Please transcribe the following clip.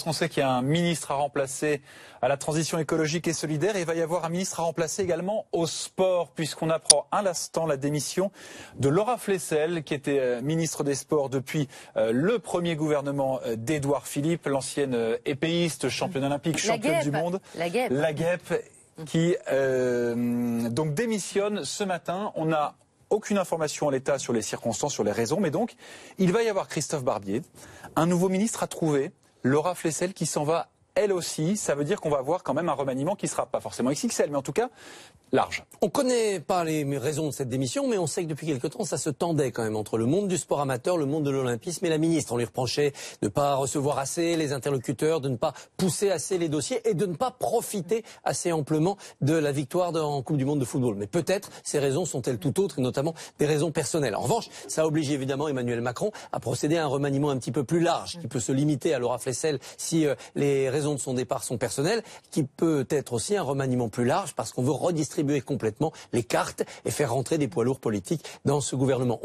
qu'on sait qu'il y a un ministre à remplacer à la transition écologique et solidaire. Et il va y avoir un ministre à remplacer également au sport, puisqu'on apprend à l'instant la démission de Laura Flessel, qui était ministre des Sports depuis le premier gouvernement d'Édouard Philippe, l'ancienne épéiste, championne olympique, championne du monde. La guêpe, qui donc démissionne ce matin. On n'a aucune information en l'état sur les circonstances, sur les raisons, mais donc il va y avoir Christophe Barbier, un nouveau ministre à trouver, Laura Flessel qui s'en va elle aussi. Ça veut dire qu'on va avoir quand même un remaniement qui sera pas forcément XXL, mais en tout cas large. On connaît pas les raisons de cette démission, mais on sait que depuis quelque temps, ça se tendait quand même entre le monde du sport amateur, le monde de l'olympisme et la ministre. On lui reprochait de ne pas recevoir assez les interlocuteurs, de ne pas pousser assez les dossiers et de ne pas profiter assez amplement de la victoire en Coupe du Monde de football. Mais peut-être ces raisons sont-elles tout autres, et notamment des raisons personnelles. En revanche, ça oblige évidemment Emmanuel Macron à procéder à un remaniement un petit peu plus large, qui peut se limiter à Laura Flessel si les raisons de son départ sont personnelles, qui peut être aussi un remaniement plus large parce qu'on veut redistribuer complètement les cartes et faire rentrer des poids lourds politiques dans ce gouvernement.